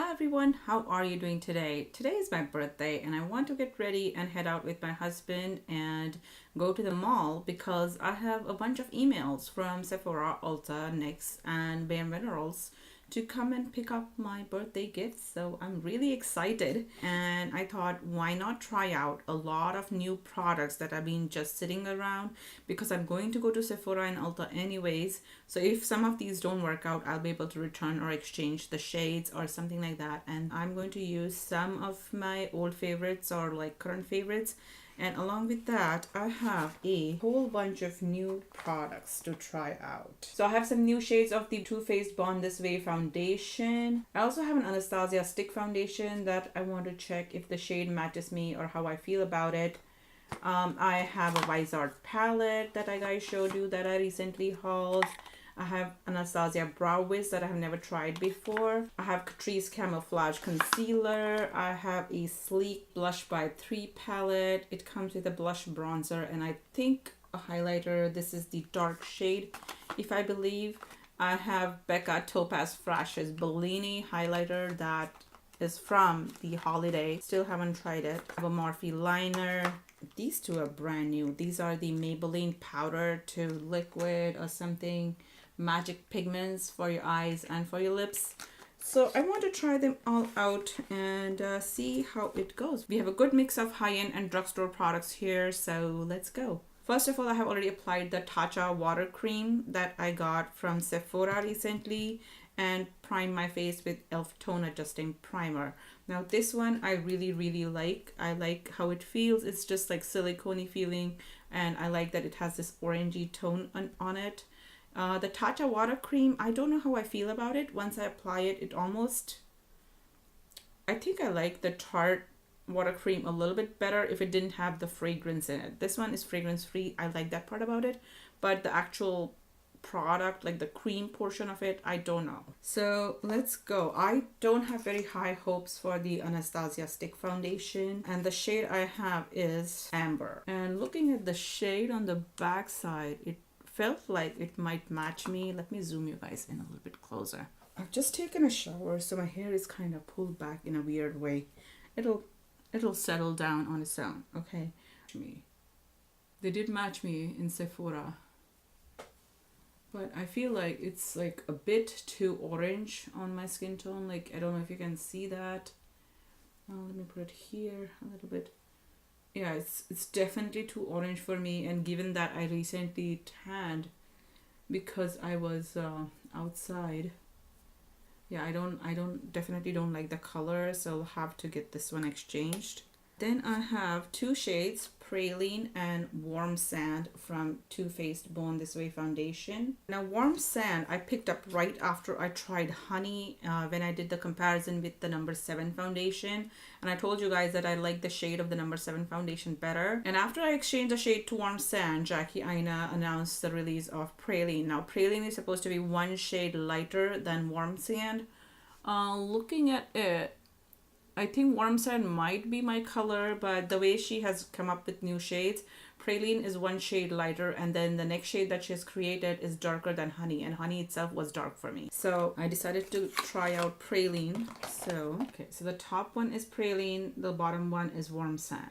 Hi everyone, how are you doing today? Today is my birthday and I want to get ready and head out with my husband and go to the mall because I have a bunch of emails from Sephora, Ulta, NYX and Bare Minerals to come and pick up my birthday gifts. So I'm really excited and I thought why not try out a lot of new products that have been just sitting around because I'm going to go to Sephora and Ulta anyways. So if some of these don't work out, I'll be able to return or exchange the shades or something like that. And I'm going to use some of my old favorites or like current favorites. And along with that, I have a whole bunch of new products to try out. So I have some new shades of the Too Faced Born This Way foundation. I also have an Anastasia stick foundation that I want to check if the shade matches me or how I feel about it. I have a Viseart palette that I guys showed you that I recently hauled. I have Anastasia Brow Wiz that I have never tried before. I have Catrice Camouflage Concealer. I have a sleek Blush by 3 palette. It comes with a blush bronzer and I think a highlighter. This is the dark shade, if I believe. I have Becca Topaz Fresh's Bellini highlighter that is from the holiday. Still haven't tried it. I have a Morphe liner. These two are brand new. These are the Maybelline powder to liquid or something. Magic pigments for your eyes and for your lips. So I want to try them all out and see how it goes. We have a good mix of high-end and drugstore products here, so let's go. First of all, I have already applied the Tatcha water cream that I got from Sephora recently and prime my face with e.l.f. Tone Adjusting Primer. Now this one I really like. I like how it feels. It's just like silicone-y feeling and I like that it has this orangey tone on it. The Tatcha water cream, I don't know how I feel about it. Once I apply it, it almost... I think I like the Tarte water cream a little bit better if it didn't have the fragrance in it. This one is fragrance free. I like that part about it. But the actual product, like the cream portion of it, I don't know. So let's go. I don't have very high hopes for the Anastasia stick foundation and the shade I have is Amber. And looking at the shade on the back side, it felt like it might match me. Let me zoom you guys in a little bit closer. I've just taken a shower, so my hair is kind of pulled back in a weird way. It'll settle down on its own. Okay, they did match me in Sephora, but I feel like it's like a bit too orange on my skin tone. Like, I don't know if you can see that. Let me put it here a little bit. Yeah, it's definitely too orange for me, and given that I recently tanned because I was outside, yeah, I definitely don't like the color, so I'll have to get this one exchanged. Then I have two shades, Praline and Warm Sand from Too Faced Born This Way foundation. Now Warm Sand I picked up right after I tried Honey when I did the comparison with the number 7 foundation, and I told you guys that I like the shade of the number 7 foundation better. And after I exchanged the shade to Warm Sand, Jackie Aina announced the release of Praline. Now Praline is supposed to be one shade lighter than Warm Sand. Looking at it, I think Warm Sand might be my color, but the way she has come up with new shades, Praline is one shade lighter, and then the next shade that she has created is darker than Honey, and Honey itself was dark for me. So I decided to try out Praline. So, okay, so the top one is Praline, the bottom one is Warm Sand.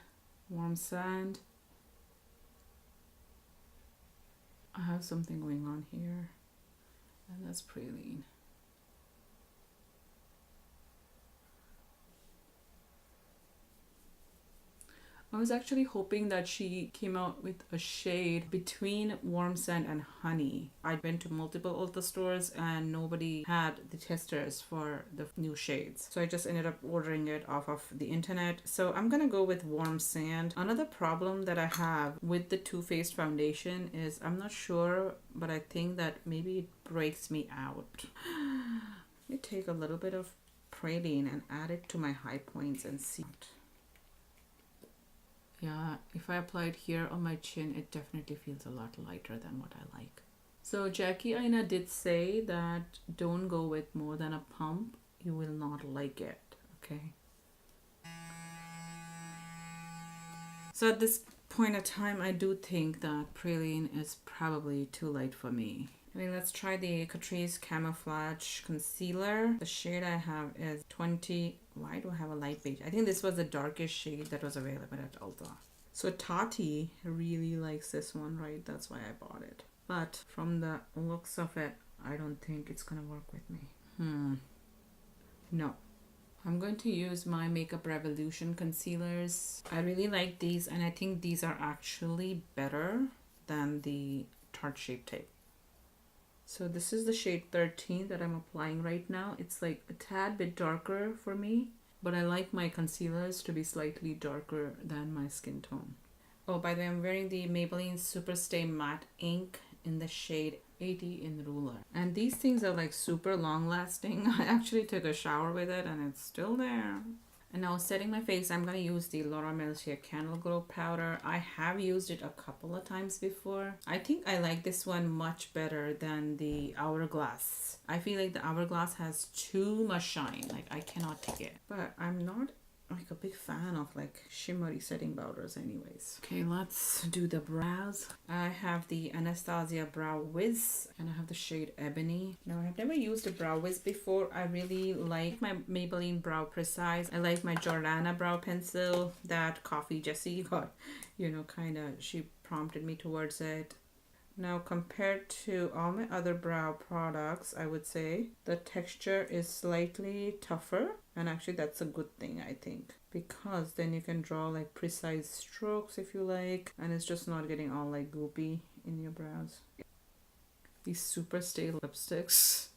Warm Sand. I have something going on here, and that's Praline. I was actually hoping that she came out with a shade between Warm Sand and Honey. I went to multiple Ulta stores and nobody had the testers for the new shades. So I just ended up ordering it off of the internet. So I'm gonna go with Warm Sand. Another problem that I have with the Too Faced foundation is I'm not sure, but I think that maybe it breaks me out. Let me take a little bit of Praline and add it to my high points and see. Yeah, if I apply it here on my chin, it definitely feels a lot lighter than what I like. So Jackie Aina did say that don't go with more than a pump. You will not like it, okay? So at this point of time, I do think that Praline is probably too light for me. I mean, let's try the Catrice Camouflage Concealer. The shade I have is 20. Why do I have a light beige? I think this was the darkest shade that was available at Ulta. So Tati really likes this one, right? That's why I bought it. But from the looks of it, I don't think it's gonna work with me. No. I'm going to use my Makeup Revolution concealers. I really like these, and I think these are actually better than the Tarte Shape Tape. So this is the shade 13 that I'm applying right now. It's like a tad bit darker for me, but I like my concealers to be slightly darker than my skin tone. Oh, by the way, I'm wearing the Maybelline Superstay Matte Ink in the shade 80 in Ruler. And these things are like super long lasting. I actually took a shower with it and it's still there. And now setting my face, I'm going to use the Laura Mercier Candle Glow Powder. I have used it a couple of times before. I think I like this one much better than the Hourglass. I feel like the Hourglass has too much shine. Like, I cannot take it. But I'm not like a big fan of like shimmery setting powders anyways. Okay, let's do the brows. I have the Anastasia Brow Wiz and I have the shade Ebony. Now, I've never used a Brow Wiz before. I really like my Maybelline Brow Precise. I like my Jordana brow pencil that Coffee Jessie got, you know, kind of, she prompted me towards it. Now, compared to all my other brow products, I would say the texture is slightly tougher. And actually, that's a good thing, I think. Because then you can draw like precise strokes if you like. And it's just not getting all like goopy in your brows. These Super Stay lipsticks.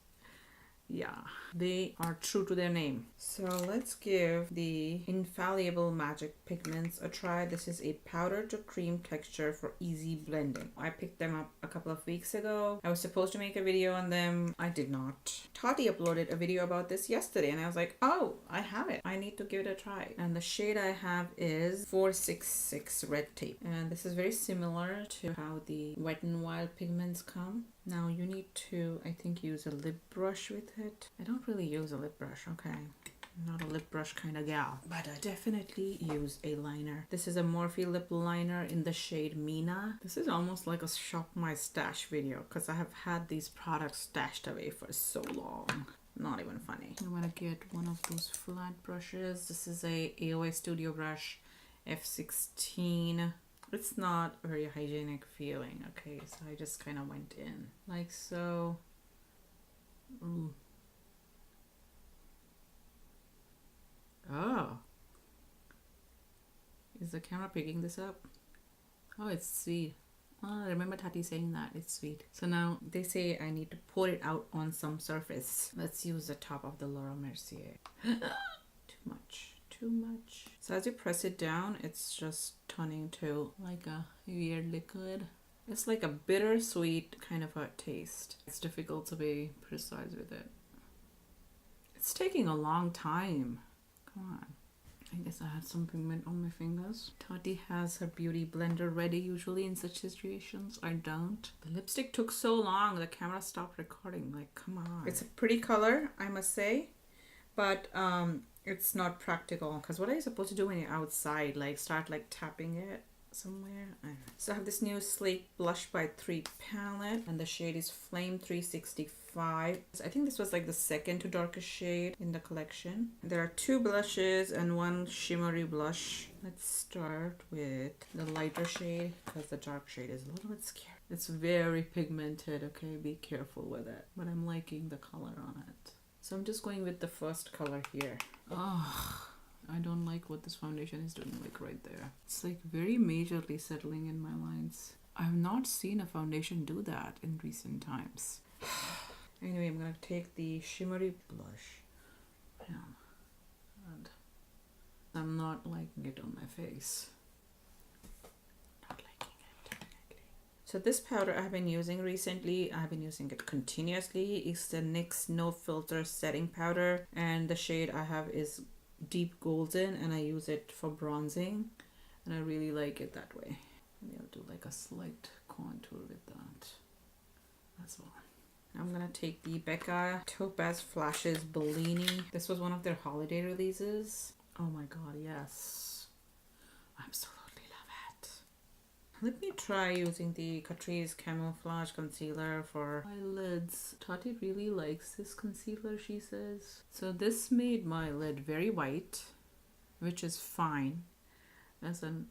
Yeah, they are true to their name. So let's give the Infallible Magic Pigments a try. This is a powder to cream texture for easy blending. I picked them up a couple of weeks ago. I was supposed to make a video on them. I did not. Tati uploaded a video about this yesterday and I was like, oh, I have it. I need to give it a try. And the shade I have is 466 Red Tape. And this is very similar to how the Wet n Wild pigments come. Now you need to, I think, use a lip brush with it. I don't really use a lip brush, okay. I'm not a lip brush kind of gal, but I definitely use a liner. This is a Morphe lip liner in the shade Mina. This is almost like a shop my stash video because I have had these products stashed away for so long. Not even funny. I'm gonna get one of those flat brushes. This is a AOA Studio brush F16. It's not very hygienic feeling, okay, so I just kind of went in like so. Ooh. Oh, is the camera picking this up? Oh, it's sweet. Oh, I remember Tati saying that it's sweet. So now they say I need to pour it out on some surface. Let's use the top of the Laura Mercier. Too much. Too much. So as you press it down, it's just turning to like a weird liquid. It's like a bittersweet kind of a taste. It's difficult to be precise with it. It's taking a long time. Come on. I guess I had some pigment on my fingers. Tati has her beauty blender ready usually in such situations. I don't. The lipstick took so long, the camera stopped recording. Like, come on. It's a pretty color, I must say. But it's not practical because what are you supposed to do when you're outside? Like start like tapping it somewhere? I don't know. So I have this new Slate Blush by 3 palette and the shade is Flame 365. I think this was like the second to darkest shade in the collection. There are 2 blushes and 1 shimmery blush. Let's start with the lighter shade because the dark shade is a little bit scary. It's very pigmented, okay? Be careful with it. But I'm liking the color on it. So I'm just going with the first color here. Oh, I don't like what this foundation is doing like right there. It's like very majorly settling in my lines. I've not seen a foundation do that in recent times. Anyway, I'm gonna take the shimmery blush. Yeah. And I'm not liking it on my face. So this powder I've been using recently, I've been using it continuously. It's the NYX No Filter Setting Powder and the shade I have is Deep Golden and I use it for bronzing and I really like it that way. Maybe I'll do like a slight contour with that as well. I'm gonna take the Becca Topaz Flashes Bellini. This was one of their holiday releases. Oh my god, yes. Absolutely love it. Let me try using the Catrice Camouflage Concealer for eyelids. Tati really likes this concealer, she says. So this made my lid very white, which is fine as an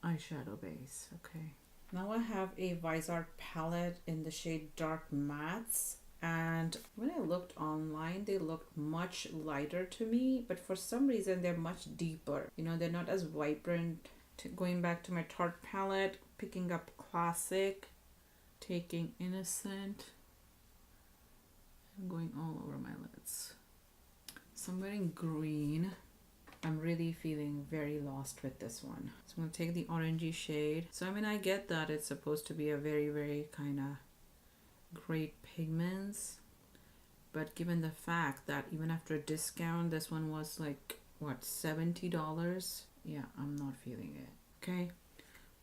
eyeshadow base. Okay. Now I have a Viseart palette in the shade Dark Mattes. And when I looked online, they looked much lighter to me, but for some reason they're much deeper. You know, they're not as vibrant. Going back to my Tarte palette, picking up Classic, taking Innocent, and going all over my lids. So I'm wearing green. I'm really feeling very lost with this one. So I'm going to take the orangey shade. So I mean, I get that it's supposed to be a very, very kind of great pigments, but given the fact that even after a discount, this one was like, what, $70? Yeah, I'm not feeling it. Okay,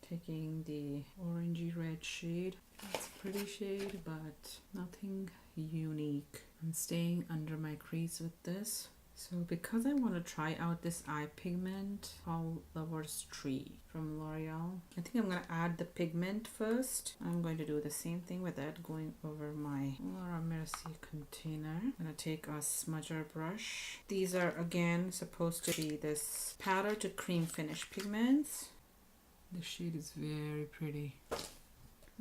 taking the orangey red shade. It's a pretty shade, but nothing unique. I'm staying under my crease with this. So because I want to try out this eye pigment, Fall Lovers Tree from L'Oreal, I think I'm going to add the pigment first. I'm going to do the same thing with it, going over my Laura Mercier container. I'm going to take a smudger brush. These are again supposed to be this powder to cream finish pigments. The shade is very pretty.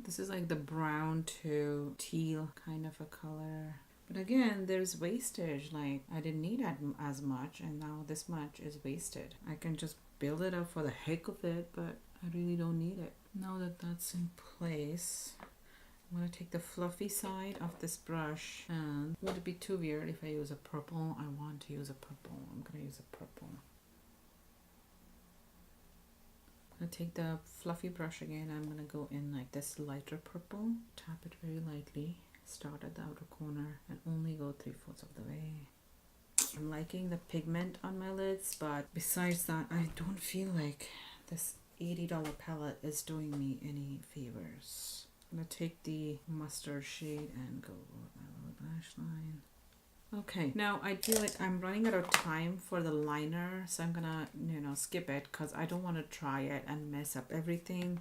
This is like the brown to teal kind of a color. But again, there's wastage. Like, I didn't need as much, and now this much is wasted. I can just build it up for the heck of it, but I really don't need it. Now that that's in place, I'm going to take the fluffy side of this brush, and would it be too weird if I use a purple? I want to use a purple. I'm going to use a purple. I'm going to take the fluffy brush again. I'm going to go in like this lighter purple. Tap it very lightly. Start at the outer corner and only go 3/4 of the way. I'm liking the pigment on my lids, but besides that, I don't feel like this $80 palette is doing me any favors. I'm gonna take the mustard shade and go over my lower lash line. Okay, now I feel like I'm running out of time for the liner, so I'm gonna, skip it because I don't want to try it and mess up everything.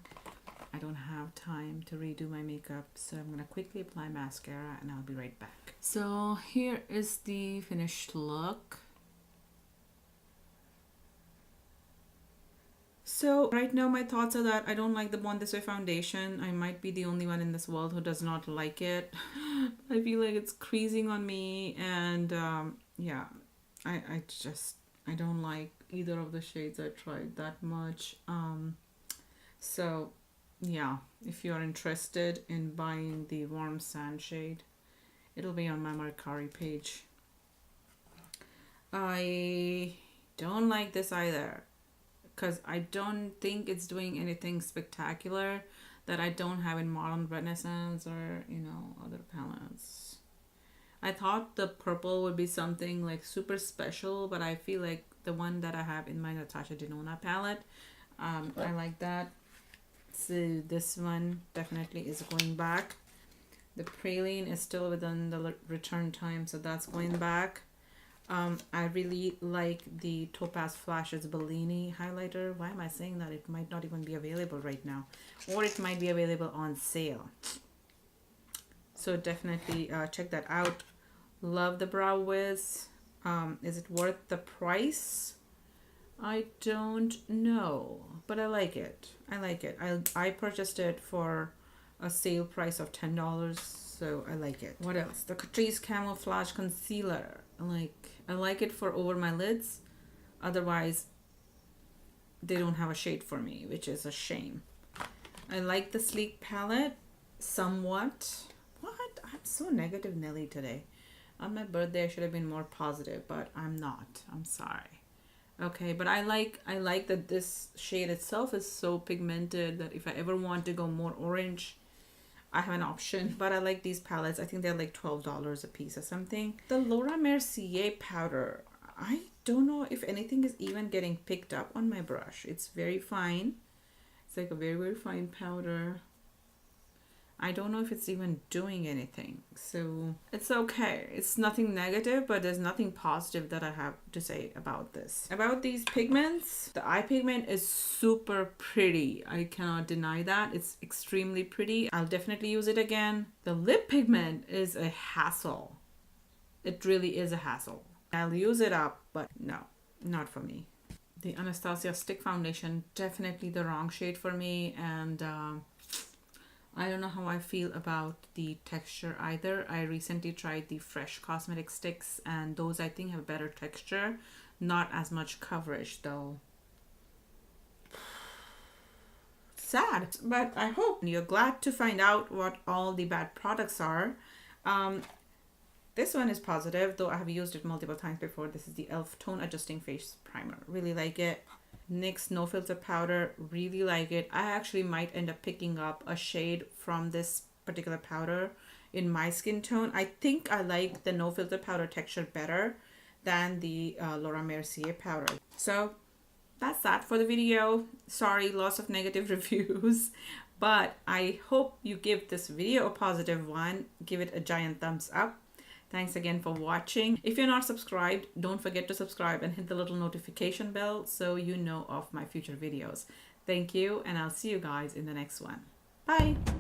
I don't have time to redo my makeup, so I'm going to quickly apply mascara and I'll be right back. So here is the finished look. So right now my thoughts are that I don't like the Born This Way foundation. I might be the only one in this world who does not like it. I feel like it's creasing on me, and yeah, I don't like either of the shades I tried that much. So yeah, if you're interested in buying the warm sand shade, it'll be on my Mercari page. I don't like this either because I don't think it's doing anything spectacular that I don't have in Modern Renaissance or other palettes. I thought the purple would be something like super special, but I feel like the one that I have in my Natasha Denona palette, I like that. So this one definitely is going back. The praline is still within the return time, so that's going back. I really like the Topaz Flashes Bellini highlighter. Why am I saying that? It might not even be available right now, or it might be available on sale. So definitely check that out. Love the Brow Wiz. Is it worth the price? I don't know, but I like it. I purchased it for a sale price of $10, so I like it. What else? The Catrice Camouflage Concealer. I like it for over my lids. Otherwise, they don't have a shade for me, which is a shame. I like the Sleek palette somewhat. What? I'm so negative Nelly today. On my birthday, I should have been more positive, but I'm not. I'm sorry. Okay, but I like that this shade itself is so pigmented that if I ever want to go more orange, I have an option. But I like these palettes. I think they're like $12 a piece or something. The Laura Mercier powder, I don't know if anything is even getting picked up on my brush. It's very fine. It's like a very, very fine powder. I don't know if it's even doing anything. So it's okay. It's nothing negative, but there's nothing positive that I have to say about this. About these pigments, the eye pigment is super pretty. I cannot deny that. It's extremely pretty. I'll definitely use it again. The lip pigment is a hassle. It really is a hassle. I'll use it up, but no, not for me. The Anastasia Stick Foundation, definitely the wrong shade for me, and I don't know how I feel about the texture either. I recently tried the Fresh Cosmetic sticks, and those I think have better texture, not as much coverage though. Sad, but I hope you're glad to find out what all the bad products are. This one is positive, though I have used it multiple times before. This is the e.l.f. Tone Adjusting Face Primer. Really like it. NYX No Filter Powder. Really like it. I actually might end up picking up a shade from this particular powder in my skin tone. I think I like the No Filter Powder texture better than the Laura Mercier powder. So that's that for the video. Sorry, lots of negative reviews. But I hope you give this video a positive one. Give it a giant thumbs up. Thanks again for watching. If you're not subscribed, don't forget to subscribe and hit the little notification bell so you know of my future videos. Thank you, and I'll see you guys in the next one. Bye!